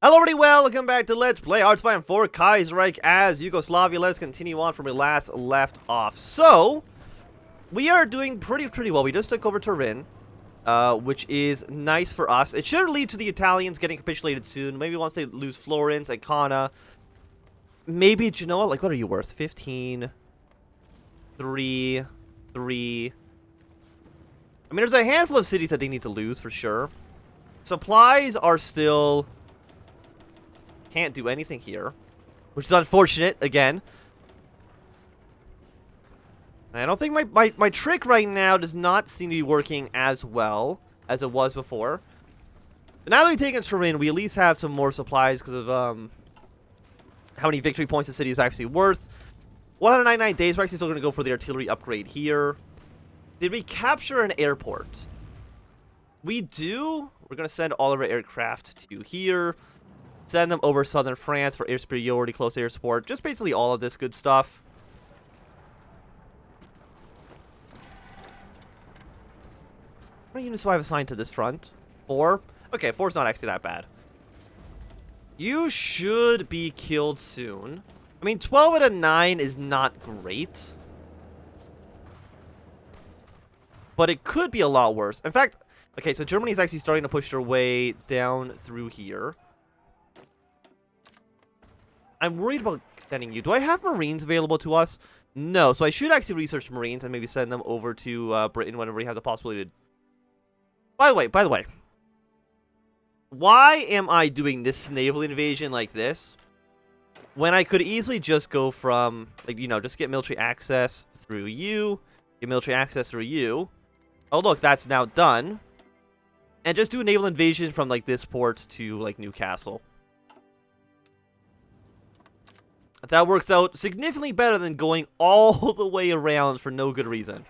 Hello everybody, welcome back to Let's Play HOI4 Kaiserreich as Yugoslavia. Let us continue on from where we last left off. So, we are doing pretty well. We just took over Turin, which is nice for us. It should lead to the Italians getting capitulated soon. Maybe once they lose Florence, Ancona. Maybe Genoa. Like, what are you worth? 15, 3, 3. I mean, there's a handful of cities that they need to lose for sure. Supplies are still... Can't do anything here, which is unfortunate again. I don't think my trick right now does not seem to be working as well as it was before. But now that we've taken Turin, we at least have some more supplies because of how many victory points the city is actually worth. 199 days. We're actually still going to go for the artillery upgrade here. Did we capture an airport? We do. We're going to send all of our aircraft to here. Send them over southern France for air superiority, close air support. Just basically all of this good stuff. How many units do I have assigned to this front? 4? Okay, 4's not actually that bad. You should be killed soon. I mean, 12 out of 9 is not great. But it could be a lot worse. In fact, okay, so Germany is actually starting to push their way down through here. I'm worried about sending you. Do I have Marines available to us? No, so I should actually research Marines and maybe send them over to Britain whenever we have the possibility to... By the way, why am I doing this naval invasion like this when I could easily just go from, like, you know, just get military access through you, get military access through you. Oh, look, that's now done. And just do a naval invasion from, like, this port to, like, Newcastle. That works out significantly better than going all the way around for no good reason.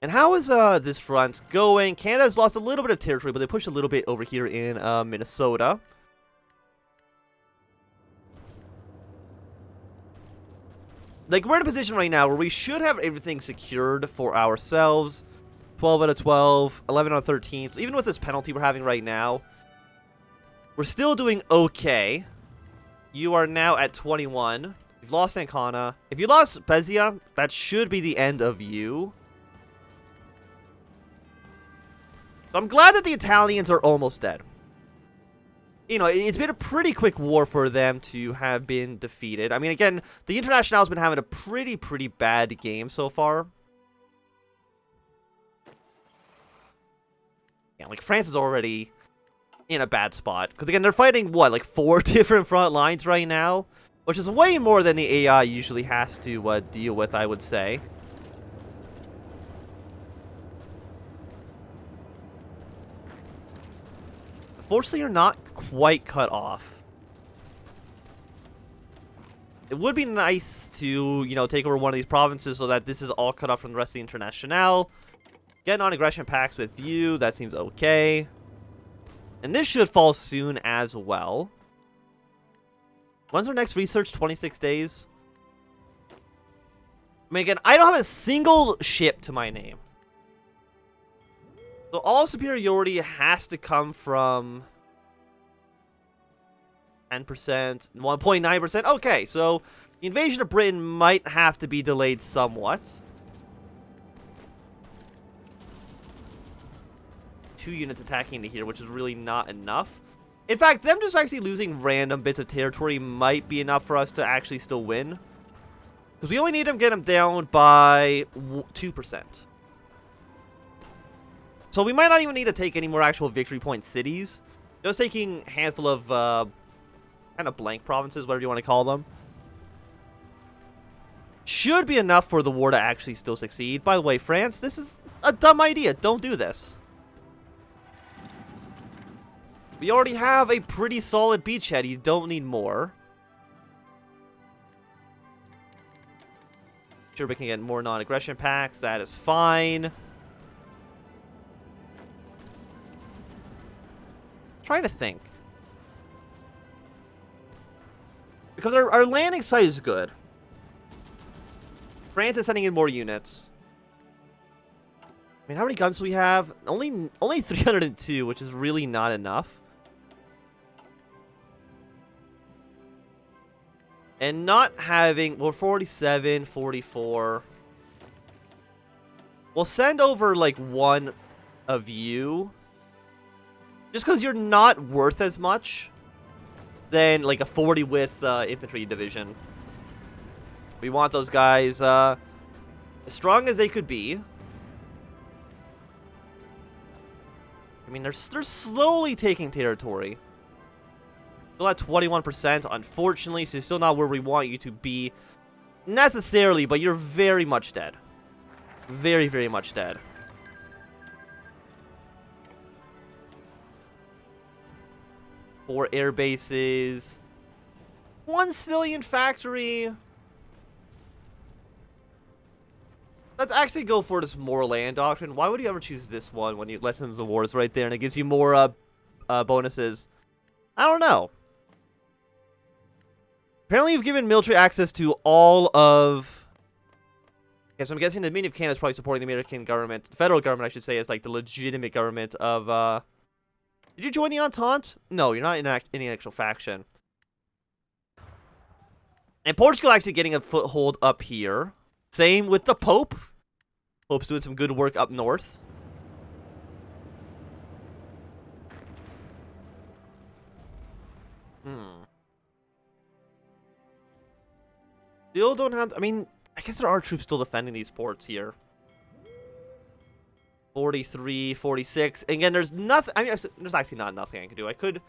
And how is this front going? Canada's lost a little bit of territory, but they pushed a little bit over here in Minnesota. Like, we're in a position right now where we should have everything secured for ourselves. 12 out of 12, 11 out of 13. So even with this penalty we're having right now, we're still doing okay. You are now at 21. You've lost Ancona. If you lost Bezia, that should be the end of you. So I'm glad that the Italians are almost dead. You know, it's been a pretty quick war for them to have been defeated. I mean, again, the International's been having a pretty bad game so far. Yeah, like, France is already in a bad spot. Because, again, they're fighting, what, like 4 different front lines right now? Which is way more than the AI usually has to deal with, I would say. Unfortunately, you're not quite cut off. It would be nice to, you know, take over one of these provinces so that this is all cut off from the rest of the International. Get non-aggression pacts with you. That seems okay. And this should fall soon as well. When's our next research? 26 days? I mean, again, I don't have a single ship to my name. So all superiority has to come from 10%, 1.9%. Okay, so the invasion of Britain might have to be delayed somewhat. 2 units attacking into here, which is really not enough. In fact, them just actually losing random bits of territory might be enough for us to actually still win. Because we only need to get them down by 2%. So we might not even need to take any more actual victory point cities. Just taking a handful of kind of blank provinces, whatever you want to call them. Should be enough for the war to actually still succeed. By the way, France, this is a dumb idea. Don't do this. We already have a pretty solid beachhead. You don't need more. Sure, we can get more non-aggression pacts. That is fine. Trying to think. Because our landing site is good. France is sending in more units. I mean, how many guns do we have? Only 302, which is really not enough. And not having... We're 47, 44. We'll send over, like, one of you. Just because you're not worth as much than, like, a 40 with infantry division. We want those guys as strong as they could be. I mean, they're slowly taking territory. Still at 21%, unfortunately, so you're still not where we want you to be necessarily, but you're very much dead. Very, very much dead. Four air bases. One civilian factory. Let's actually go for this more land doctrine. Why would you ever choose this one when you Lessons of War is right there and it gives you more bonuses? I don't know. Apparently you've given military access to all of... Okay, so I'm guessing the Dominion of Canada is probably supporting the American government. The federal government, I should say, is like the legitimate government of... Did you join the Entente? No, you're not in any actual faction. And Portugal actually getting a foothold up here. Same with the Pope. Pope's doing some good work up north. Still don't have... I mean, I guess there are troops still defending these ports here. 43, 46. Again, there's nothing... I mean, there's actually not nothing I can do. I could...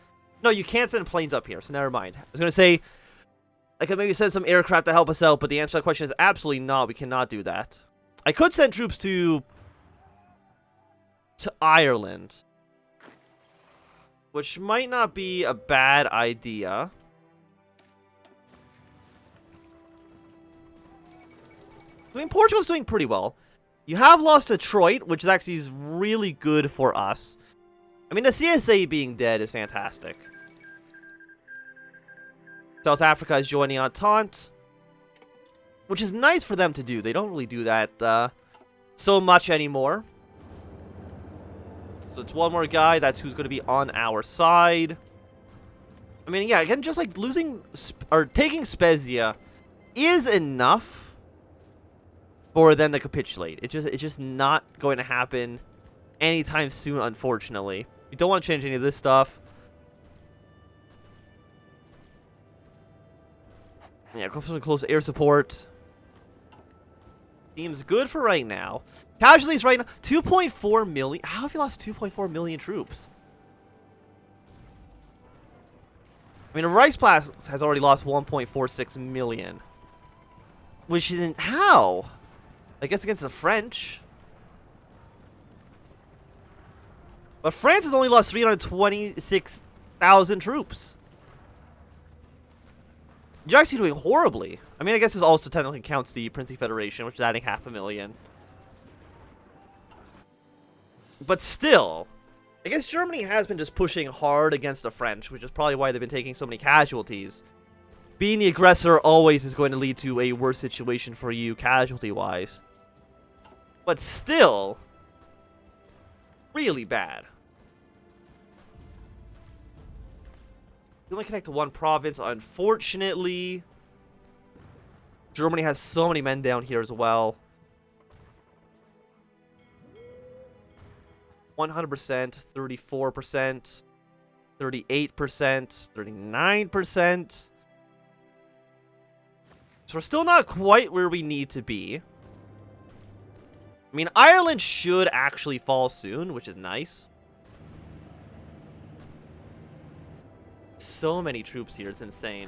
No, you can't send planes up here, so never mind. I was going to say... I could maybe send some aircraft to help us out, but the answer to that question is absolutely not. We cannot do that. I could send troops to Ireland, which might not be a bad idea. I mean, Portugal's doing pretty well. You have lost Detroit, which is actually really good for us. I mean, the CSA being dead is fantastic. South Africa is joining Entente, which is nice for them to do. They don't really do that so much anymore. So it's one more guy. That's who's going to be on our side. I mean, yeah, again, just like losing or taking Spezia is enough for them to capitulate. It's just not going to happen anytime soon, unfortunately. You don't want to change any of this stuff. Yeah, close air support. Seems good for right now. Casualties right now, 2.4 million. How have you lost 2.4 million troops? I mean, the Reichsplatz has already lost 1.46 million. Which isn't... How? I guess against the French. But France has only lost 326,000 troops. You're actually doing horribly. I mean, I guess this also technically counts the Princely Federation, which is adding 500,000. But still, I guess Germany has been just pushing hard against the French, which is probably why they've been taking so many casualties. Being the aggressor always is going to lead to a worse situation for you, casualty-wise. But still, really bad. You only connect to one province, unfortunately. Germany has so many men down here as well. 100%, 34%, 38%, 39%. So we're still not quite where we need to be. I mean, Ireland should actually fall soon, which is nice. So many troops here, it's insane.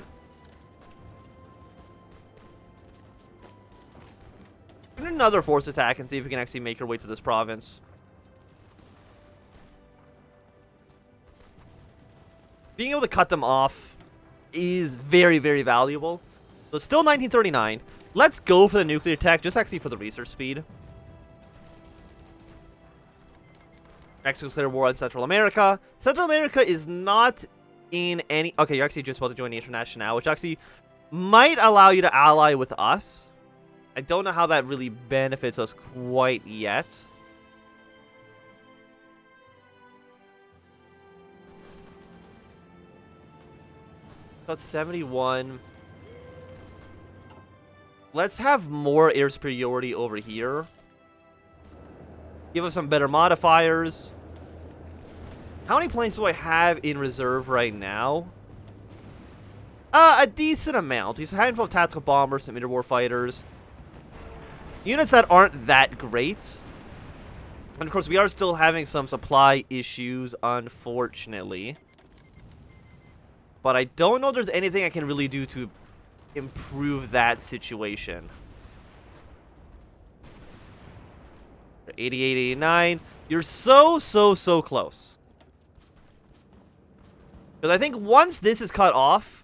Do another force attack and see if we can actually make our way to this province. Being able to cut them off is very, very valuable. So it's still 1939. Let's go for the nuclear tech, just actually for the research speed. Mexico's declared war on Central America. Central America is not in any... Okay, you're actually just about to join the International, which actually might allow you to ally with us. I don't know how that really benefits us quite yet. Got 71. Let's have more air superiority over here. Give us some better modifiers. How many planes do I have in reserve right now? A decent amount. There's a handful of tactical bombers, some interwar fighters. Units that aren't that great. And of course, we are still having some supply issues, unfortunately. But I don't know if there's anything I can really do to improve that situation. 88, 89. You're so close. Because I think once this is cut off,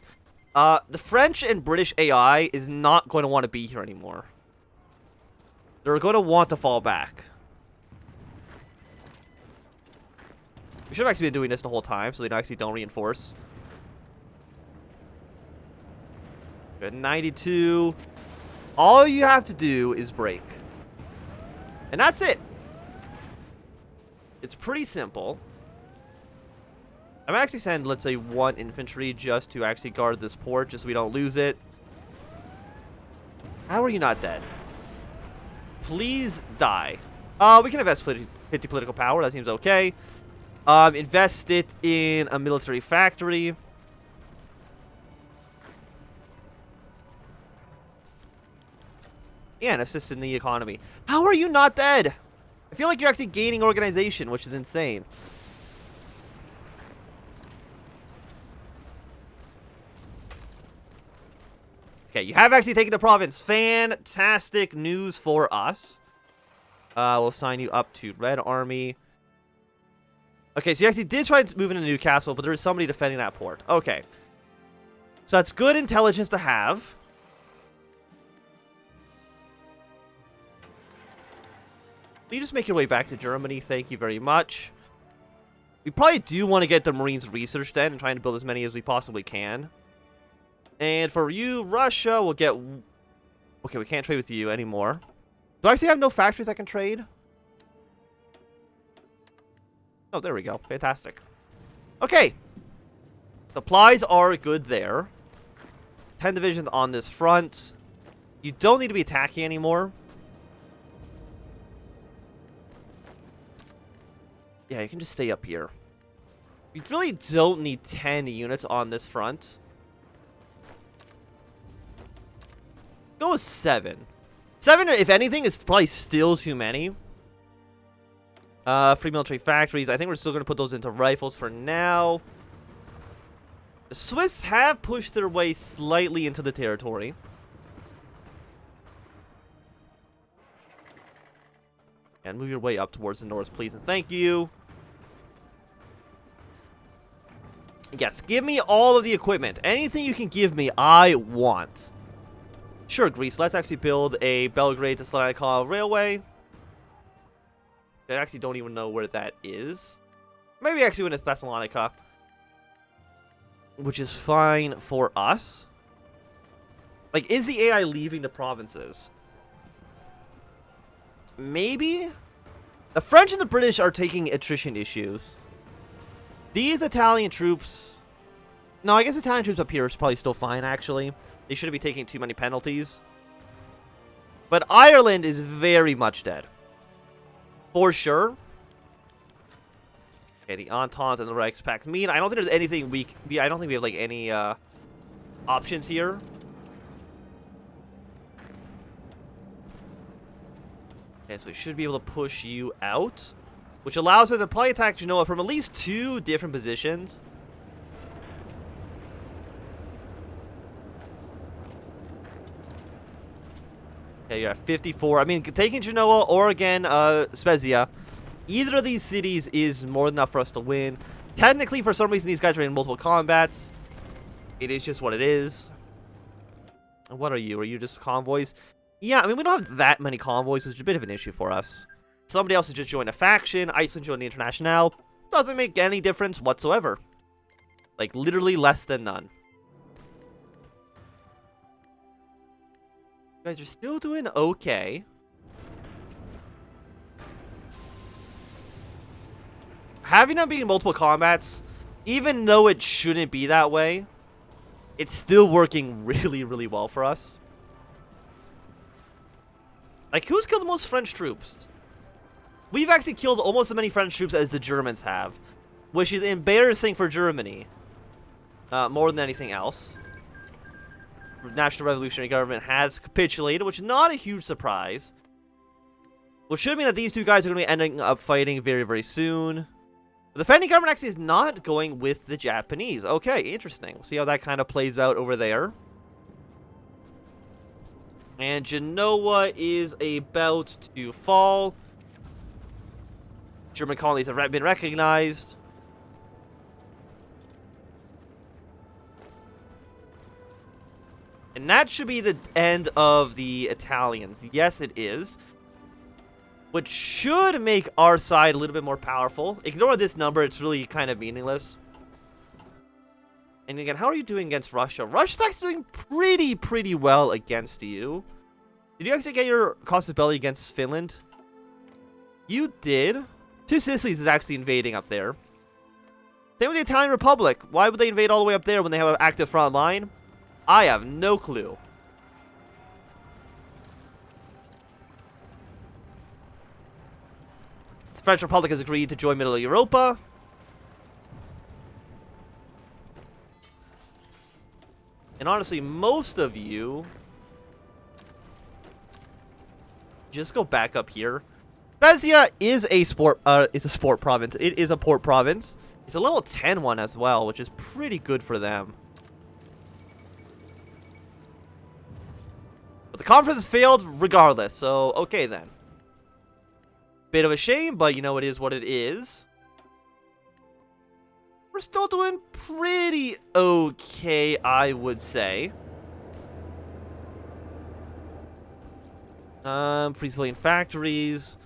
the French and British AI is not going to want to be here anymore. They're going to want to fall back. We should have actually been doing this the whole time, so they actually don't reinforce. Good, 92. All you have to do is break. And that's it. It's pretty simple. I'm gonna actually send, let's say, 1 infantry just to actually guard this port, just so we don't lose it. How are you not dead? Please die. We can invest 50 political power. That seems okay. Invest it in a military factory. Yeah, and assist in the economy. How are you not dead? I feel like you're actually gaining organization, which is insane. Okay, you have actually taken the province. Fantastic news for us. We'll sign you up to Red Army. Okay, so you actually did try to move into Newcastle, but there is somebody defending that port. Okay. So that's good intelligence to have. Will you just make your way back to Germany? Thank you very much. We probably do want to get the Marines researched then and trying to build as many as we possibly can. And for you, Russia, we'll get... Okay, we can't trade with you anymore. Do I actually have no factories I can trade? Oh, there we go. Fantastic. Okay. Supplies are good there. 10 divisions on this front. You don't need to be attacking anymore. Yeah, you can just stay up here. You really don't need 10 units on this front. Go with 7. 7, if anything, is probably still too many. Free military factories. I think we're still going to put those into rifles for now. The Swiss have pushed their way slightly into the territory. And move your way up towards the north, please, and thank you. Yes, give me all of the equipment. Anything you can give me, I want. Sure, Greece, let's actually build a Belgrade to Salonika railway. I actually don't even know where that is. Maybe actually in Thessalonica. Which is fine for us. Like, is the AI leaving the provinces? Maybe? The French and the British are taking attrition issues. These Italian troops... No, I guess Italian troops up here is probably still fine, actually. They shouldn't be taking too many penalties. But Ireland is very much dead. For sure. Okay, the Entente and the Reichspakt mean. I don't think there's anything I don't think we have, like, any, options here. Okay, so we should be able to push you out. Which allows us to probably attack Genoa from at least 2 different positions. Okay, you're at 54. I mean, taking Genoa or, again, Spezia. Either of these cities is more than enough for us to win. Technically, for some reason, these guys are in multiple combats. It is just what it is. What are you? Are you just convoys? Yeah, I mean, we don't have that many convoys, which is a bit of an issue for us. Somebody else has just joined a faction. Iceland joined the Internationale. Doesn't make any difference whatsoever. Like, literally less than none. You guys are still doing okay. Having them be in multiple combats, even though it shouldn't be that way, it's still working really, really well for us. Like, who's killed the most French troops? We've actually killed almost as many French troops as the Germans have, which is embarrassing for Germany. More than anything else. The National Revolutionary Government has capitulated, which is not a huge surprise. Which should mean that these two guys are going to be ending up fighting very, very soon. The defending government actually is not going with the Japanese. Okay, interesting. We'll see how that kind of plays out over there. And Genoa is about to fall. German colonies have been recognized. And that should be the end of the Italians. Yes, it is. Which should make our side a little bit more powerful. Ignore this number, it's really kind of meaningless. And again, how are you doing against Russia? Russia's actually doing pretty well against you. Did you actually get your cost of belly against Finland? You did. Two Sicilies is actually invading up there. Same with the Italian Republic. Why would they invade all the way up there when they have an active front line? I have no clue. The French Republic has agreed to join Middle Europa. And honestly, most of you just go back up here. Spezia is a sport province. It is a port province. It's a level 10 one as well, which is pretty good for them. But the conference failed regardless, so okay then. Bit of a shame, but you know, it is what it is. We're still doing pretty okay, I would say. Free civilian factories.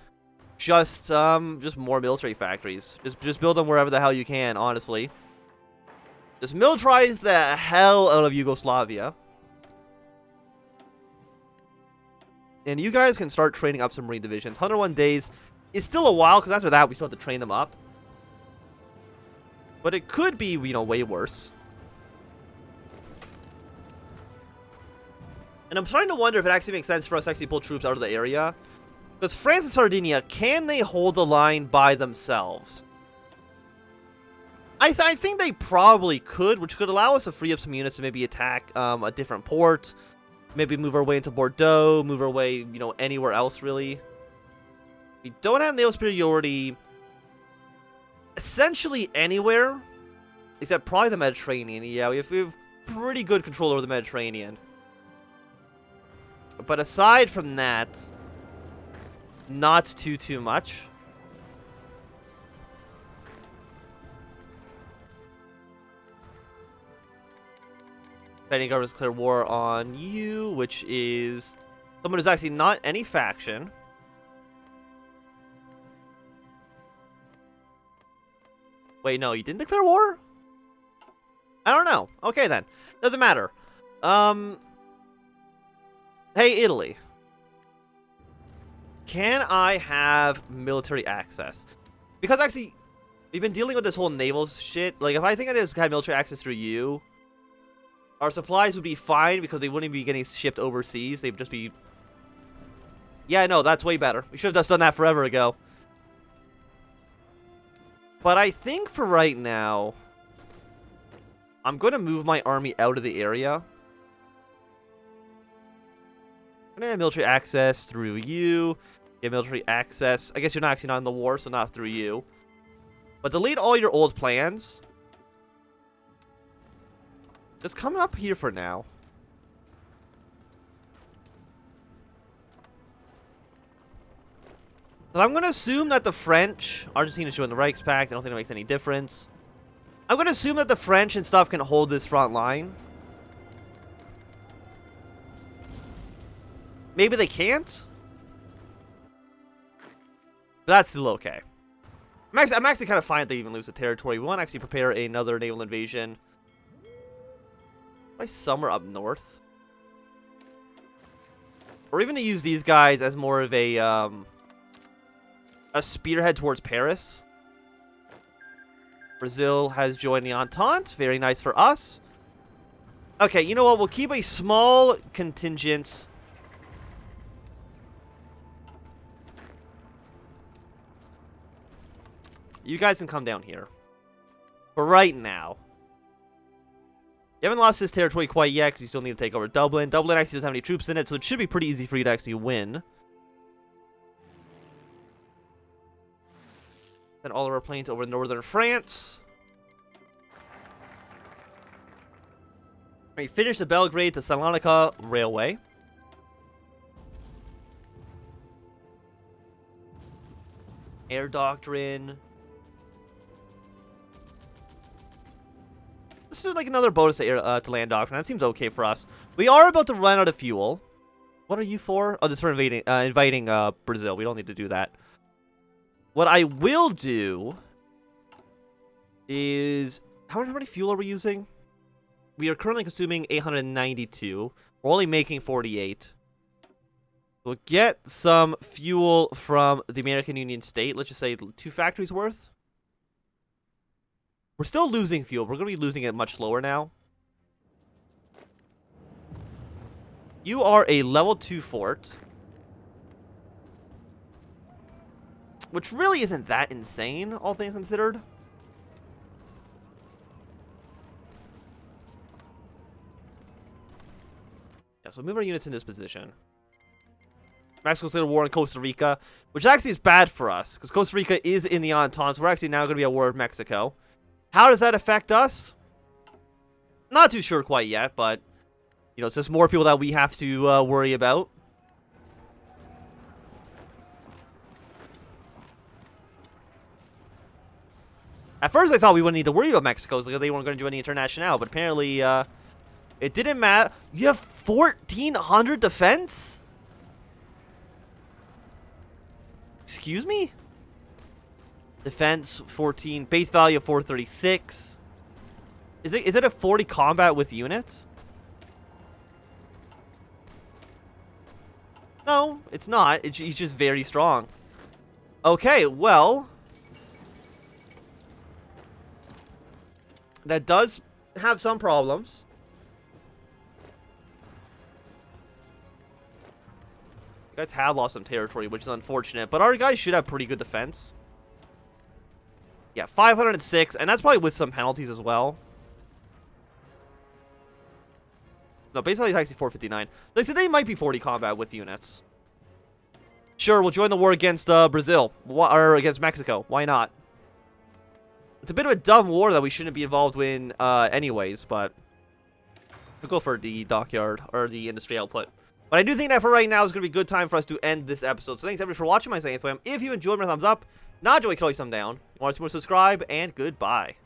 Just more military factories. Just build them wherever the hell you can, honestly. Just militarize the hell out of Yugoslavia. And you guys can start training up some Marine divisions. 101 days is still a while, because after that, we still have to train them up. But it could be, you know, way worse. And I'm starting to wonder if it actually makes sense for us to actually pull troops out of the area. Because France and Sardinia, can they hold the line by themselves? I think they probably could, which could allow us to free up some units to maybe attack a different port. Maybe move our way into Bordeaux, move our way, you know, anywhere else, really. We don't have naval superiority essentially anywhere, except probably the Mediterranean. Yeah, we have pretty good control over the Mediterranean. But aside from that, not too much. Defending governments declare war on you, which is someone who's actually not any faction. Wait, no, you didn't declare war? I don't know. Okay, then. Doesn't matter. Hey, Italy. Can I have military access? Because actually, we've been dealing with this whole naval shit. Like, if I think I just had military access through you, our supplies would be fine because they wouldn't be getting shipped overseas. They'd just be... Yeah, no, that's way better. We should have just done that forever ago. But I think for right now, I'm going to move my army out of the area. I'm going to have military access through you. Get military access. I guess you're not actually not in the war, so not through you. But delete all your old plans. Just come up here for now. So I'm going to assume that the French... Argentina's joined the Reichspakt. I don't think it makes any difference. I'm going to assume that the French and stuff can hold this front line. Maybe they can't. But that's still okay. I'm actually kind of fine if they even lose the territory. We want to actually prepare another naval invasion. Probably somewhere up north. Or even to use these guys as more of a spearhead towards Paris. Brazil has joined the Entente. Very nice for us. Okay, you know what? We'll keep a small contingent. You guys can come down here. For right now. You haven't lost this territory quite yet, because you still need to take over Dublin. Dublin actually doesn't have any troops in it, so it should be pretty easy for you to actually win. Then all of our planes over northern France. We finish the Belgrade to Salonika Railway. Air Doctrine. Let's do like another bonus to land doctrine. That seems okay for us. We are about to run out of fuel. What are you for? Oh, this is for inviting Brazil. We don't need to do that. What I will do is... How many fuel are we using? We are currently consuming 892. We're only making 48. We'll get some fuel from the American Union State. Let's just say 2 factories worth. We're still losing fuel. We're going to be losing it much slower now. You are a level 2 fort. Which really isn't that insane, all things considered. Yeah, so move our units in this position. Mexico's going to war in Costa Rica, which actually is bad for us, because Costa Rica is in the Entente, so we're actually now going to be at war with Mexico. How does that affect us? Not too sure quite yet, but, you know, it's just more people that we have to worry about. At first, I thought we wouldn't need to worry about Mexico because they weren't going to do any international, but apparently, it didn't matter. You have 1,400 defense? Excuse me? Defense 14, base value of 436. Is it a 40 combat with units? No, it's not. He's just very strong. Okay, well, that does have some problems. You guys have lost some territory, which is unfortunate, but our guys should have pretty good defense. Yeah, 506, and that's probably with some penalties as well. No, base value is actually 459. They said they might be 40 combat with units. Sure, we'll join the war against Brazil, or against Mexico. Why not? It's a bit of a dumb war that we shouldn't be involved in anyways, but we'll go for the dockyard, or the industry output. But I do think that for right now is going to be a good time for us to end this episode. So thanks everybody for watching. My name is Quam. If you enjoyed, my thumbs up. Not enjoy, you can always thumb down. You want to see more, subscribe, and goodbye.